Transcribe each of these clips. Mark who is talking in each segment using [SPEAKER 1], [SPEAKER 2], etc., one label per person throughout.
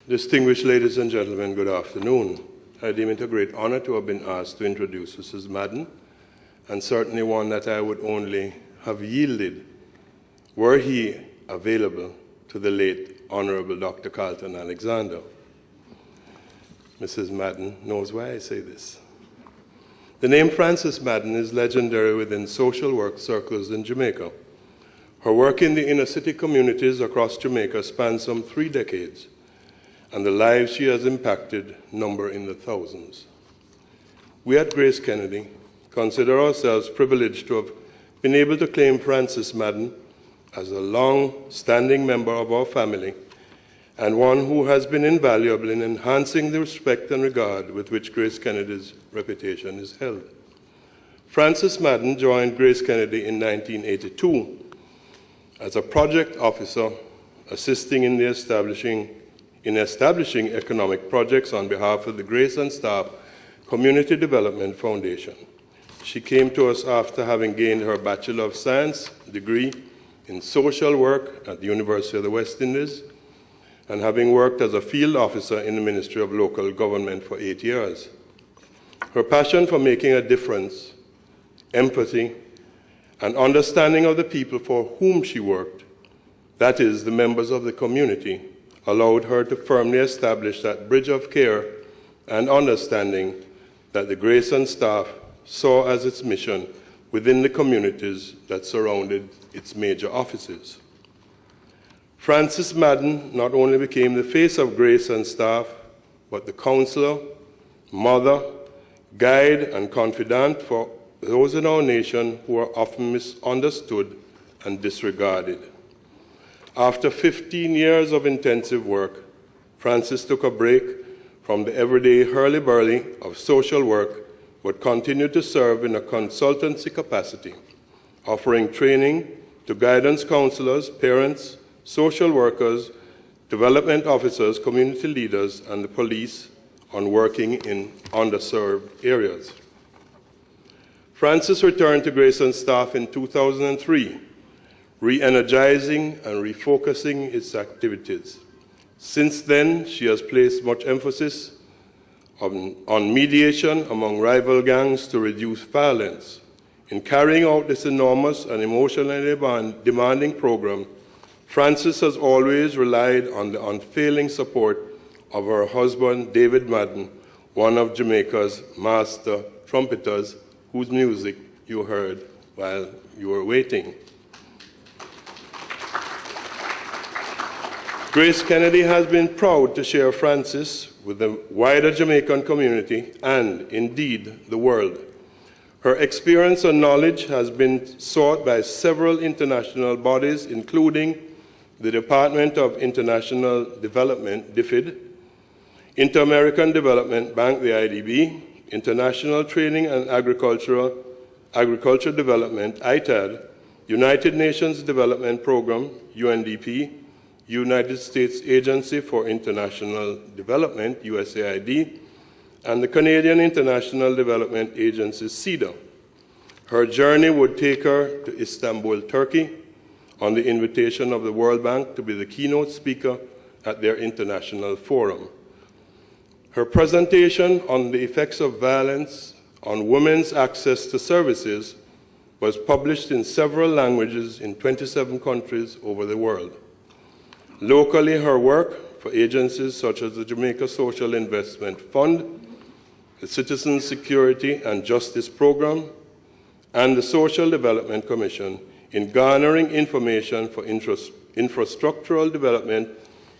[SPEAKER 1] Distinguished ladies and gentlemen, good afternoon. I deem it a great honor to have been asked to introduce Mrs. Madden, and certainly one that I would only have yielded were he available to the late Honorable Dr. Carlton Alexander. Mrs. Madden knows why I say this. The name Frances Madden is legendary within social work circles in Jamaica. Her work in the inner city communities across Jamaica spans some 3 decades, and the lives she has impacted number in the thousands. We at Grace Kennedy consider ourselves privileged to have been able to claim Frances Madden as a long-standing member of our family and one who has been invaluable in enhancing the respect and regard with which Grace Kennedy's reputation is held. Frances Madden joined Grace Kennedy in 1982 as a project officer assisting in establishing economic projects on behalf of the Grace and Staff Community Development Foundation. She came to us after having gained her Bachelor of Science degree in social work at the University of the West Indies and having worked as a field officer in the Ministry of Local Government for 8 years. Her passion for making a difference, empathy, and understanding of the people for whom she worked, that is, the members of the community, allowed her to firmly establish that bridge of care and understanding that the Grace and staff saw as its mission within the communities that surrounded its major offices. Frances Madden not only became the face of Grace and staff, but the counselor, mother, guide, and confidant for those in our nation who are often misunderstood and disregarded. After 15 years of intensive work, Frances took a break from the everyday hurly-burly of social work, but continued to serve in a consultancy capacity, offering training to guidance counselors, parents, social workers, development officers, community leaders, and the police on working in underserved areas. Frances returned to Grace and Staff in 2003, re-energizing and refocusing its activities. Since then, she has placed much emphasis on mediation among rival gangs to reduce violence. In carrying out this enormous and emotionally demanding program, Frances has always relied on the unfailing support of her husband, David Madden, one of Jamaica's master trumpeters, whose music you heard while you were waiting. Grace Kennedy has been proud to share Frances with the wider Jamaican community and, indeed, the world. Her experience and knowledge has been sought by several international bodies, including the Department of International Development, DFID, Inter-American Development Bank, the IDB, International Training and Agriculture Development, ITAD, United Nations Development Program, UNDP, United States Agency for International Development, USAID, and the Canadian International Development Agency, CEDA. Her journey would take her to Istanbul, Turkey, on the invitation of the World Bank to be the keynote speaker at their international forum. Her presentation on the effects of violence on women's access to services was published in several languages in 27 countries over the world. Locally, her work for agencies such as the Jamaica Social Investment Fund, the Citizen Security and Justice Program, and the Social Development Commission in garnering information for infrastructural development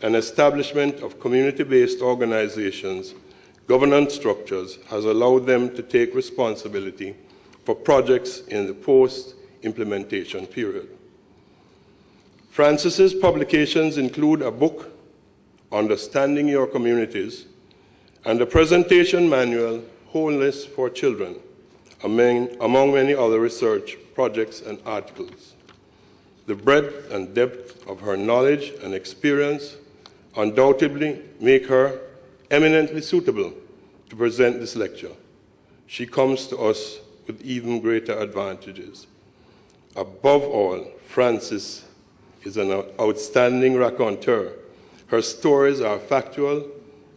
[SPEAKER 1] and establishment of community-based organizations, governance structures, has allowed them to take responsibility for projects in the post-implementation period. Frances's publications include a book, Understanding Your Communities, and a presentation manual, Wholeness for Children, among many other research projects and articles. The breadth and depth of her knowledge and experience undoubtedly make her eminently suitable to present this lecture. She comes to us with even greater advantages. Above all, Frances is an outstanding raconteur, Her stories are factual,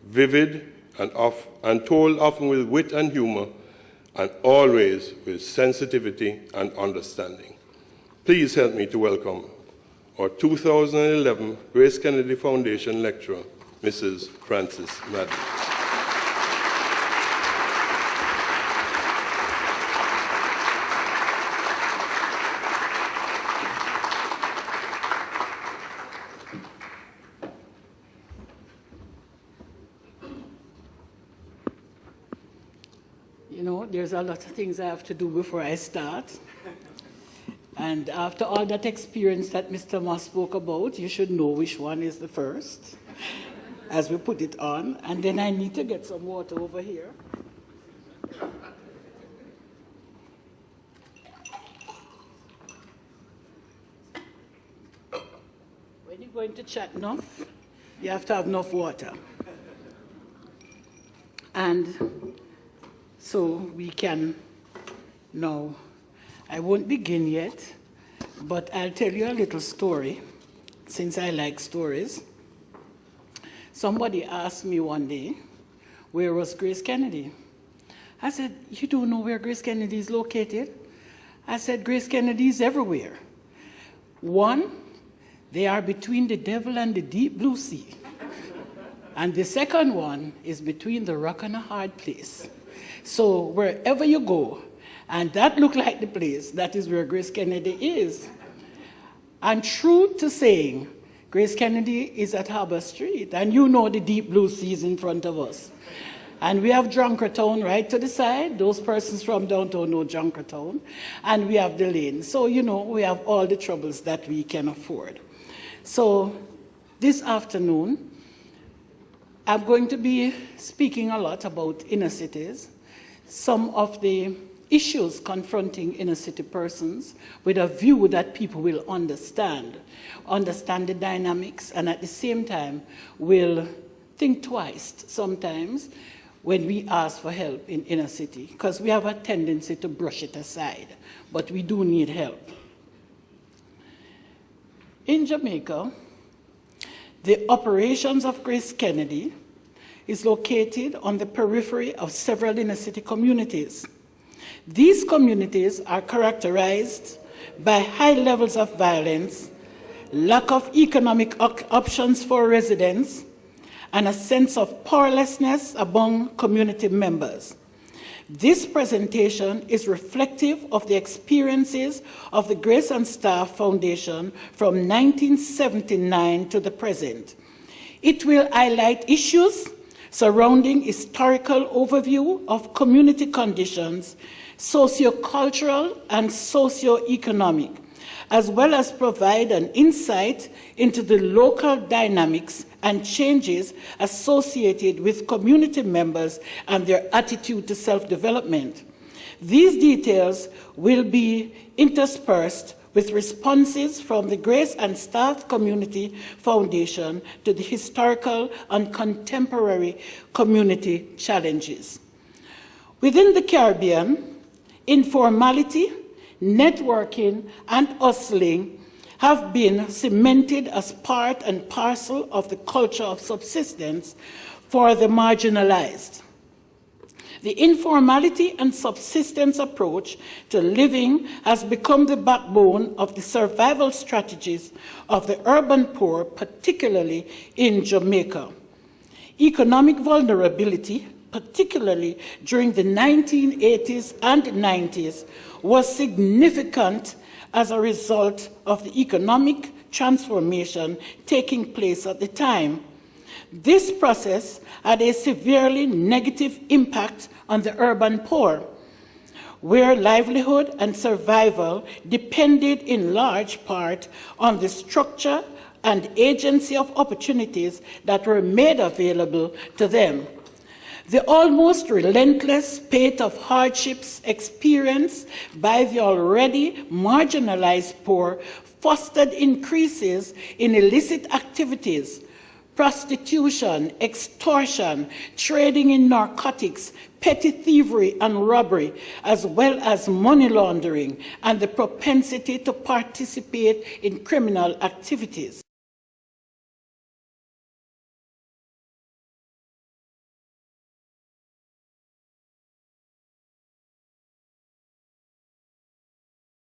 [SPEAKER 1] vivid, and told often with wit and humor, and always with sensitivity and understanding. Please help me to welcome our 2011 Grace Kennedy Foundation lecturer, Mrs. Frances Madden.
[SPEAKER 2] You know, there's a lot of things I have to do before I start. And after all that experience that Mr. Moss spoke about, you should know which one is the first as we put it on. And then I need to get some water over here. When you're going to chat enough, you have to have enough water. And so we can now, I won't begin yet, but I'll tell you a little story, since I like stories. Somebody asked me one day, where was Grace Kennedy? I said, you don't know where Grace Kennedy is located? I said, Grace Kennedy is everywhere. One, they are between the devil and the deep blue sea. And the second one is between the rock and a hard place. So wherever you go, and that look like the place, that is where Grace Kennedy is. And true to saying, Grace Kennedy is at Harbour Street, and you know the deep blue sea is in front of us. And we have Junkertown right to the side. Those persons from downtown know Junkertown. And we have the lane. So, you know, we have all the troubles that we can afford. So this afternoon, I'm going to be speaking a lot about inner cities, some of the issues confronting inner city persons with a view that people will understand the dynamics, and at the same time will think twice sometimes when we ask for help in inner city, because we have a tendency to brush it aside, but we do need help. In Jamaica, the operations of Grace Kennedy is located on the periphery of several inner city communities. These communities are characterized by high levels of violence, lack of economic options for residents, and a sense of powerlessness among community members. This presentation is reflective of the experiences of the Grace and Staff Foundation from 1979 to the present. It will highlight issues surrounding historical overview of community conditions, sociocultural and socioeconomic, as well as provide an insight into the local dynamics and changes associated with community members and their attitude to self-development. These details will be interspersed with responses from the Grace and Staff Community Foundation to the historical and contemporary community challenges. Within the Caribbean, informality, networking, and hustling have been cemented as part and parcel of the culture of subsistence for the marginalized. The informality and subsistence approach to living has become the backbone of the survival strategies of the urban poor, particularly in Jamaica. Economic vulnerability, particularly during the 1980s and 90s, was significant as a result of the economic transformation taking place at the time. This process had a severely negative impact on the urban poor, where livelihood and survival depended in large part on the structure and agency of opportunities that were made available to them. The almost relentless spate of hardships experienced by the already marginalized poor fostered increases in illicit activities, prostitution, extortion, trading in narcotics, petty thievery and robbery, as well as money laundering and the propensity to participate in criminal activities.